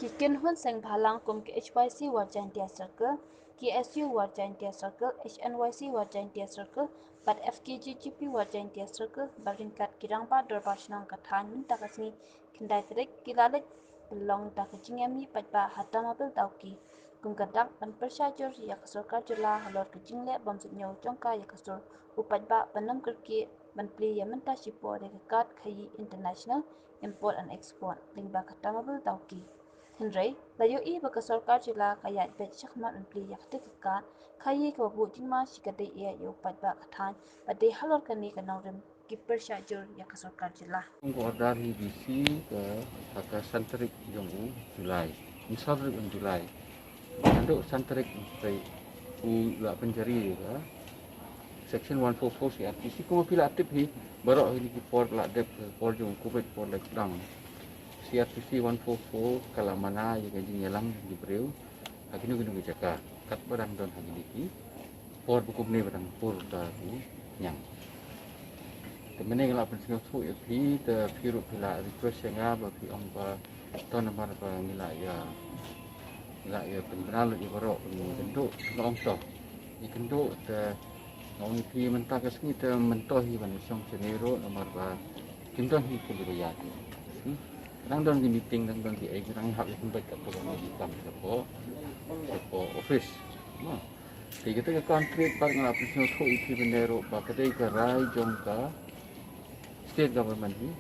ki kin hun seng phalang kum ki HYC war Giantia Circle, ki SU war Giantia Circle, HNYC war Giantia Circle, bat FKGGP war Giantia Circle, baringkat kirangpa dorbashnang kathan min takasni kindai trik kilalit belong takajingami patba hatamabil tauki. Kum kadak ban persyajur yak sarkar jela halor kejingle bamsut nyaw jongka yak sur upatba banam kerki ban pli yamenta shipo dekat khayi international import and export lingba katamabil tauki. Henry, layo I baka sarkar jela kaya bet syakmat ban pli yak dekat khayi kabu jingma shikade iya yo patba kathan bade halor kani kanawrim ki persyajur yak sarkar jela. Order HBC ke Santrik Jong Julai. Misal Julai. Untuk Santrik sampai la pencari ke Section 144 CRPC kuma pila aktif hi baru ini ki por la dep por jong covid por lek dang. CRPC 144 kala mana yang gaji nyelang di breu agini gunu jaga kat barang don hagi ki por buku ni barang por ta nyang. Temeneng la pensiun su ya pi te piru pila request yang ba pi ong ba ton nomor ba ngila ya benar lu ibaro bentuk ong to ikendo te ong pi mentah kesni te mentoh hi ban song senero nomor ba kimdo hi kudu ya rang don di meeting rang don di ai rang hak yang baik apa yang di kam sepo office no kita ke country par ngala pensiun su iki benero ba kedai ke rai jongka state government ni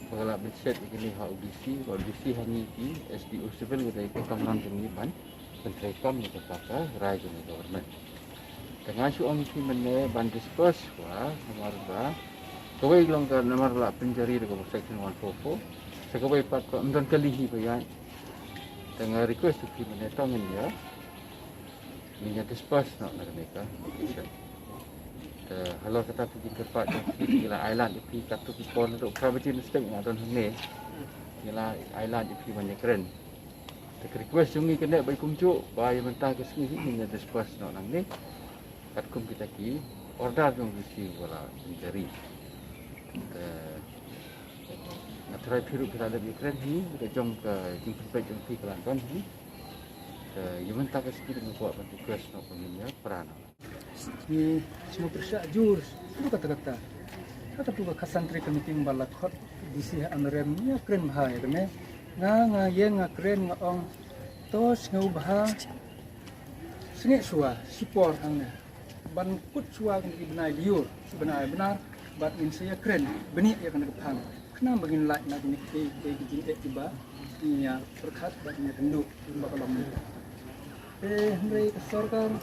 pagala benset ikini ha UDC hani ki SDO civil kedai ko kamran ni ban pentrai kam ni kata rai jong government tengah su om ki mene ban disperse wa nomor ba kawai long ka nomor la pencari de ko section 144 sekawai pat ko amdan kali hi bayan tengah request ki mene tongin ya ni disperse nak mereka kalau kata pergi tempat gila island di katu pon untuk private mistake nak don hne gila island di banyak keren te request jungi kena baik kumjuk bai mentah ke sini ni disperse nak nang ni kat kum kita ki order jong bisi wala mencari nak try piru kita lebih keren ni kita jong ke jumpa jong pi kelantan ni yang mentah ke sini dengan buat request nak peminjam peran ni semua persyajur itu kata-kata kata tu kasantri kemiting balak khot disi anrem nya kren bahaya kene nga ye nga kren nga ong tos ngau baha sengit suah sipor hangnya ban kut suah kan ibnai liur sebenarnya benar bat min saya kren benih ya kena kepang kena bagin lak nak ni ke gijin tiba nya perkat batnya renduk bakalam mereka sorkan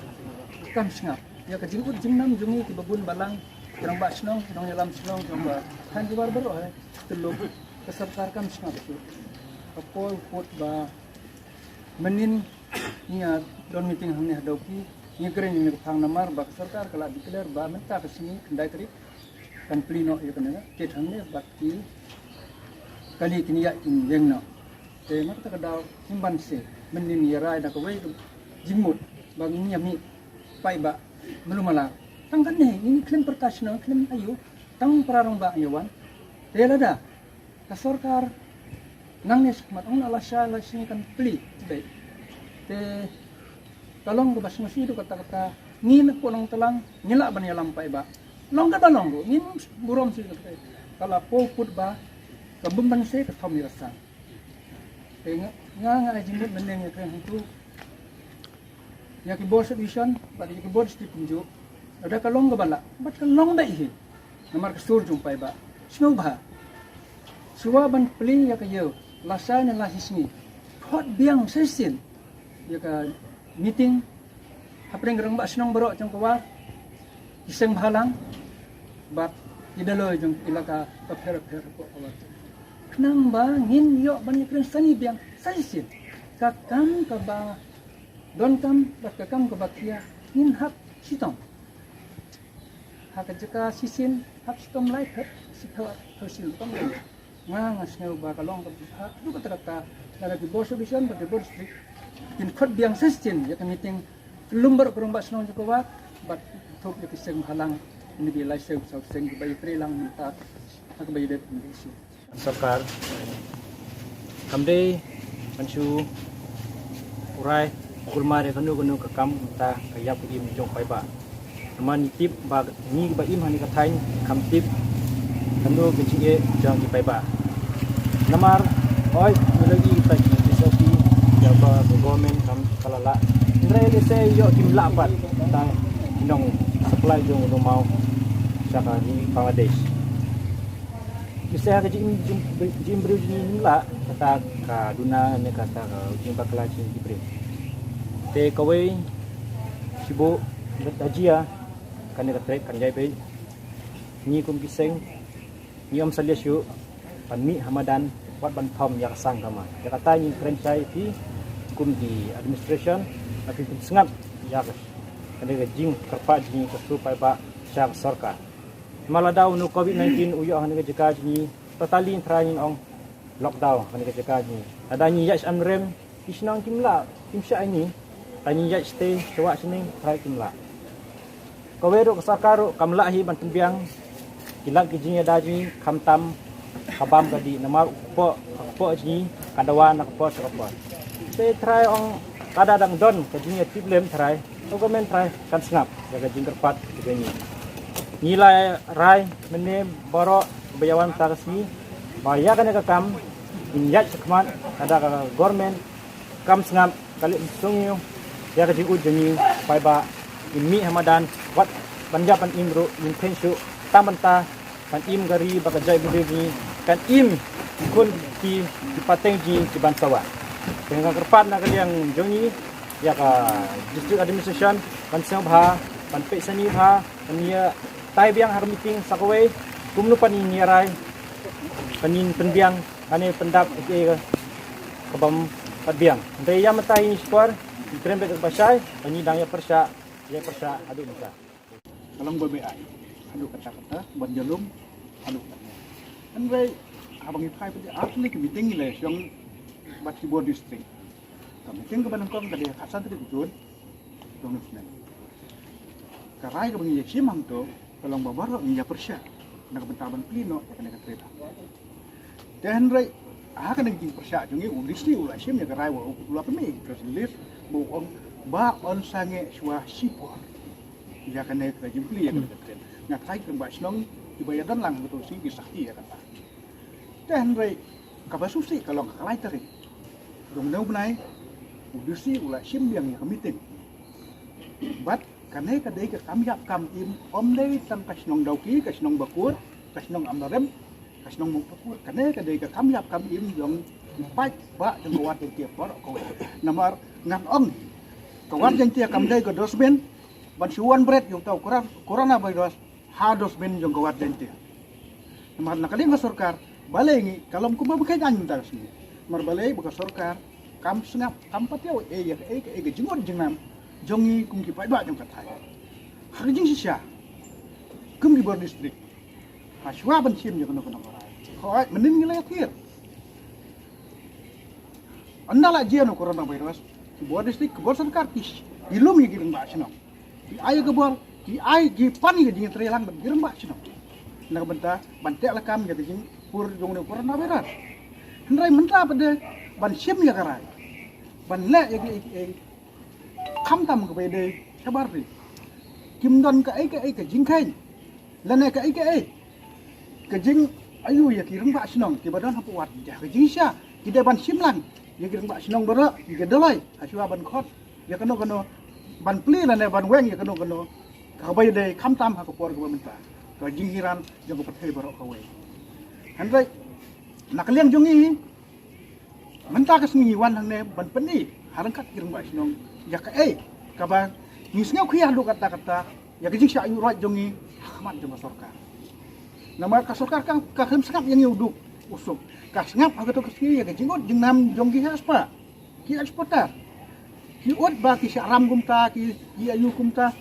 kam sengap ya kejingkut jingnam jungi ke babun balang kurang bak senong senong dalam senong coba kan jual beroh teluk kesertarkan sengap tu apol pot ba menin nya don meeting hangnya doki nya keren nya phang namar bak sarkar kala declare ba menta ke sini kendai teri kan plino ya kana ke hangnya bakti kali kini ya in yengno te mak ta kadau simban se menin ya rai da ko wei jingmut bang nyami pai ba melumala tangkan ni ini klaim pertasna klaim ayu tang prarong ba yawan tela da ka sarkar nang nes mat on ala sha la sini kan pli be te kalong ko bas masi do kata-kata ngin ko nang telang nyela ban yalam pai ba long ka balong go ngin burom si kata kala po put ba ka bumban se ka thom yasa te nga jingmut meneng ya kan itu ya ki board subdivision pada ki board strip pinju ada kalong ke bala bat kalong dai hi namar ke sur jumpai ba snow ba suwa ban pli ya ka yo lasa na la hisni hot biang sesin ya ka meeting apreng rang ba snong bro jong kwa iseng bhalang bat idalo jong ilaka ka pher ko awat knang ba ngin yo ban kren sani biang sesin ka kam ka ba don kam bakam ke bakia nin hak sitong hak jeka sisin hak sitong lai phet sitawat tosil tom nga sneu ba kalong ke ha du kata dalam di bos vision pada bos street in khot biang sistem ya meeting lumbar kurang bas nong joko wat bat thok ya kiseng halang ini di lai seu sau seng ke bayi prelang minta ak bayi det isu सरकार हमरे Pansu urai kulma de kanu kekam ta kayap im jong pai ba man tip ba ni ba im hani katain kam tip kanu kecil jong di pai ba namar oi lagi ta di sopi ya ba government kam kalala ndre de se yo kim la pat ta nong supply jong no mau saka ni Bangladesh bisa ke jim bridge ni la kata ka duna ne kata ka jim bakla jim bridge te kawai sibo dajia kan ka trek kan jai pe ni kum kiseng ni om salia syu panmi hamadan wat ban thom yak sang kama ya kata ni franchise ti kum di administration tapi kum sengap ya kan ka jing kerpa jing ka su pai ba syak sarkar maladau nu covid-19 uyo han ka jika ni totally train ong lockdown han ka jika ni ada ni yas amrem isnang kimla kimsha ini tani yas stay coba sini try kimla kawero kasakaru kamla hi ban tembiang kilak kijinya daji kamtam kabam kadi namar po ji kadawa nak po seropo stay try ong kada dang don kijinya tiblem try government try kan sengap jaga jingkerpat begini nilai rai mene borok bayawan taksi baya kan kam injak sekman ada ka government kam sengap kali sungyu ya ka jigu jeni pai ba imi hamadan wat panjapan imru min pensu tamanta pan im gari baka jai bidegi kan im kun ki pateng ji ki bansawa dengan kerpat nak yang jongi ya ka district administration pan sengba pan pe sani bha ania tai biang har meeting sakawai kumnu panin nirai panin penbiang ane pendap ke kabam padbiang dai ya matai ni skor krem be basai pani dang ya persa adu muka Kalau BBI adu kata-kata buat jalum adu kata kan baik abang ipai pada asli ke meeting le yang Batibo district ka meeting ke banangkong tadi kasan tadi betul dong nasional karai ke bangi simang tu kalau babar ni ya persya nak bentaban plino ya kena kereta dan rai akan ngi persya jungi undisi ulah sim ya karai wa ulah pemi terus lir bu ba on sange swa sipor ya kena kerja pli ya kena kereta nak kai ke mbak snong dibayar dan lang betul sih sakti ya kata dan rai kabasusi kalau kalai teri dong nau benai undisi ulah sim yang ya meeting bat karena kadai ke kamyap kam im omlei tam kasnong dauki kasnong bakut kasnong amrem kasnong bakut karena kadai ke kamyap kam im jong pai ba jong wat tiap por ko namar ngan ong kawan jeng tiap kam dai ke dosben ban suan bread jong tau corona virus ha dosben jong kawat jeng tiap namar nakali ke sarkar balai ngi kalau kumba bukai anjing tas ni mar balai buka sarkar kam sengap kam patiau ya jengon jengnam jongi kum ki pai ba jong katai har jing sisya kum di bor distrik haswa ban sim je kono rai khoi menin ngi latir andala je no corona virus di bor distrik ke bor sarkar kis ilum ye gireng ba sino di ayo ke bor di ai gi pan ye jing trelang ban gireng ba sino nak benta ban tek lakam je jing pur jong no corona virus hendrai mentra pada ban sim ye karai ban le ye kham tam ke bede sabar ri kim don ke jing khain lane ke ke jing ayu ya kireng ba sinong ki badan hapu wat ja ke jing sya ki de ban simlan ya kireng ba sinong bero ki ke dolai aswa ban khot ya kano ban pli lane ban weng ya kano ka bede kham tam ha ko por ke minta ke jing hiran jong ko pathai bero ka we handai nakliang jongi menta ke sengi wan hang ne ban peni harangkat kireng ba sinong ya ka kaba ngisngau khia lu kata-kata ya ke jing sya ayu rot jongi ahmad jong sarkar nama ka sarkar kan ka hem sengap yang uduk usuk ka sengap aga to ke ya ke jingot jing nam jonggi haspa ki eksporter ki ut ba ki syaram gumta ki ayu gumta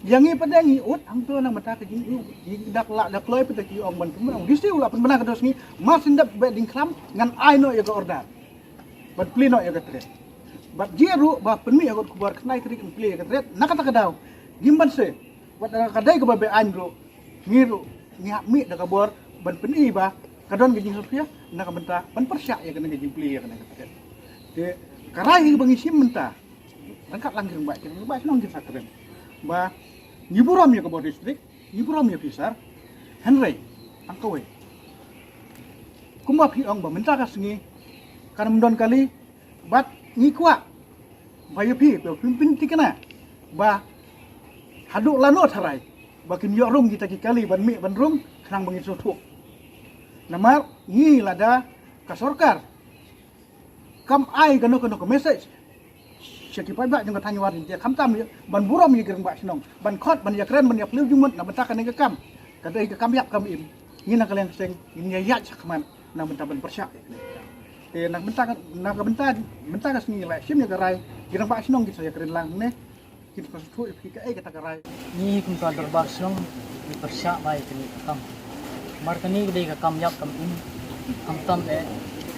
yang ni pada ni ut hang to nang mata ke jing dak loi pada ki ong ban pemang disi ulah penbenang ka dos ni mas ndap be ding kram ngan ai no ya ke order ban plino ya ke tre bat jeru ba penmi aku kubar kenai krik play katret nakata kadau gimban se wat kadai ke babe andro ngiru ngiak mi da kabor ban peni ba kadon gejing sofia nak benta ban persya ya kena gejing play ya kena katret de karai bangisim menta rangkat langkir mbak senong kita keren ba nyiburam ya ke distrik nyiburam ya pisar Henry angkawe kuma pi ong ba menta kasngi kan mendon kali bat ngikwa bayu pi pimpin tikana ba haduk lano tharai bakin yo rum kita kali ban mi ban rum kanang bangin sutuk namar ni lada ka sorkar kam ai kanu ke message syaki pai ba jang tanya warin dia kam tam ban buram ye gereng ba senong ban khot ban ya keren ban ya pliu jumut na benta kan ke kam kada ke kam yak kam im ni nak kalian seng ini ya sakman na benta ban persyak te nak benta benta ka sengi la sim ya garai gereng ba senong kita ya keren lang ne kita sutuk ke kata garai ni kum ka darbar snong ni persya bai kini kam markani gede ka kam yak kam in kam tam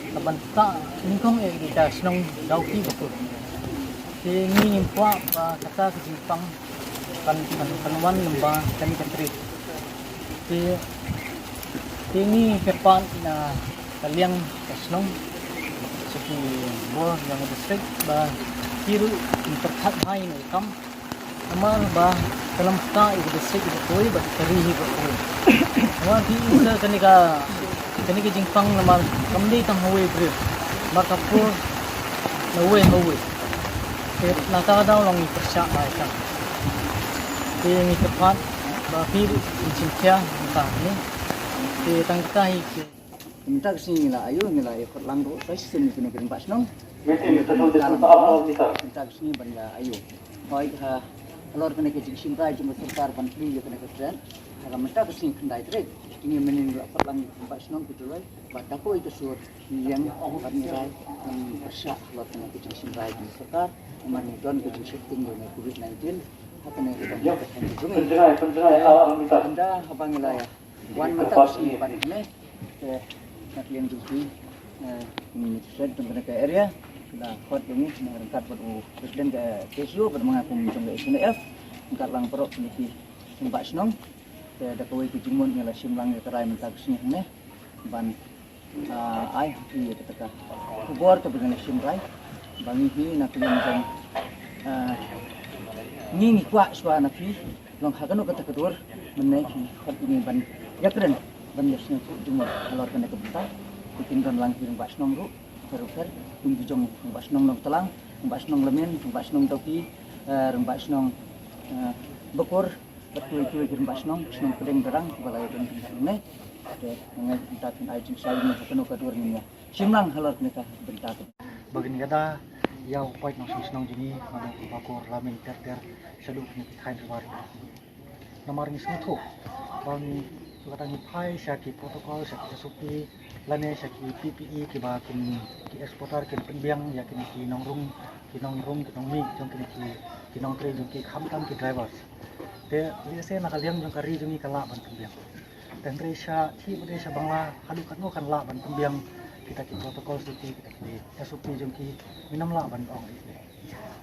kabanta ningkong kita snong dauki betul ti ni impwa ba kata ke Jepang kan lembah kami ketri ti ni pepan na kaliang snong seki bo yang distrik ba tiru terkat hai ni kam amal ba dalam ka itu distrik itu koi ba terihi ba koi amal ti isa kanika Jepang namal kamdi tang hawe bre makapur hawe nakadaw lang ipersya ay kan ti ni tepat ba pir cintia ta ni ti tang kai ki minta kesini lah ayo ngila ikut langgo saya sini kena kena pas nong minta kesini benda ayo baik kalau kena ke jingsim rai cuma sertar ban pli kena ke tren kalau minta kesini kendai trek ini menin ikut lang pas nong gitu lah bataku itu sur yang kan rai persya kalau kena ke jingsim rai cuma sertar Don ke shifting dengan COVID-19 apa nih anda apa nilai wan mata sih pada ini nak yang jadi set tentang ke area sudah hot ini merangkat pada presiden ke KSU pada mengaku mencoba SNF angkat lang perok memiliki sempat senong ada kawai kejimun yang simlang ke terai mentak sini ini ban ai iya ketika kubor ke dengan simrai bangi hi nak yang ngingi kwa swa na fi long hagano kata kedua menaiki hal ini ban yakren ban yasnya cuma alor kana kebta bikinkan langkir mbak senong ru fer tumbi jong mbak senong nong telang mbak senong lemen mbak senong topi mbak senong bekor betul itu mbak senong pedeng derang balai dan ne de ngai takin ai jing sai ni hagano kedua ni simlang halor kana bentak bagini kada ya upay ng senang jini mana bakor lamin ter sadu ni kain luar namaring suatu bang kata ni pai syaki protokol syaki SOP lane syaki PPE ki bakin ki eksporter ki penbiang ya ki nongrung ki mi jong ki nong tre jong ki khamtam ki drivers te lese na kaliang jong kari jong kala ban penbiang dan resha ti bodesha bangla hadu kan la ban penbiang kita protokol seperti kita SOP jong ki minam la ban ong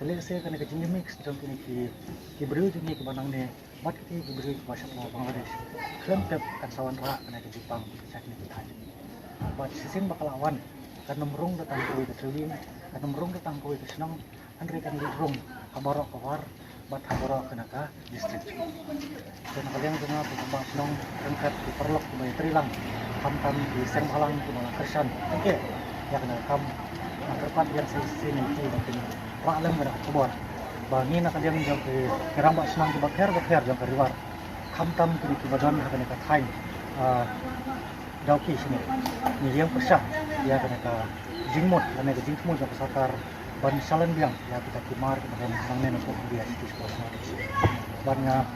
tele se kana ke jingi mix jong ki bru jong ki banang ne mat ki bru ki bahasa Bangladesh klem tep kan sawan ra kana ke Jepang sak ni kita bat sisin bakalawan kan nomrong datang ko ke Trewin kan nomrong datang ko ke Senang andre kan rong kabarok kawar bat kabarok kana ka distrik dan kalian semua pembang Senang rengkat di perlok di Trilang kam di Sermalang di mana Kersan oke ya kena kam terpat yang sini di bagian Ralam ada kabar bani nak dia menjauh ke keramba Senang ke bakher jauh ke luar kam ke badan kena ke Thai jauh ke sini ni yang persah ya kena ke jingmut kena ke jingmut ke sakar ban salan biang ya kita kimar ke badan nang untuk dia di sekolah bannya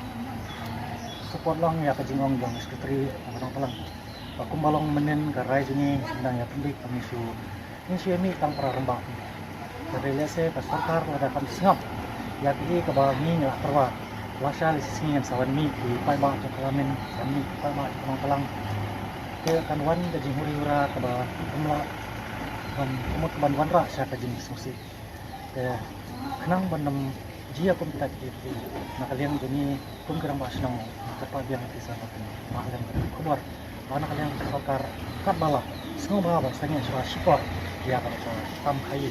support lang ya ke jingong jong sekretari orang telang aku balong menen garai sini nang ya pendik kami su ini emi tang para rembak dari lese ke sarkar ada kan singap ya ki ke bangi ya perwa lasa lising yang sawan mi di pai ba ke kalamen kami pai ba orang telang ke kanwan ke jinghuri ura ke ba kemla ban kemut ban wanra sa ke jing susi ke kenang bandem jia pun kita kiti nak kalian jadi pun kerang basnang tepat yang bisa makan makan keluar mana kalian sarkar kat bala semua bahasa sengnya suara support dia kalau tam kai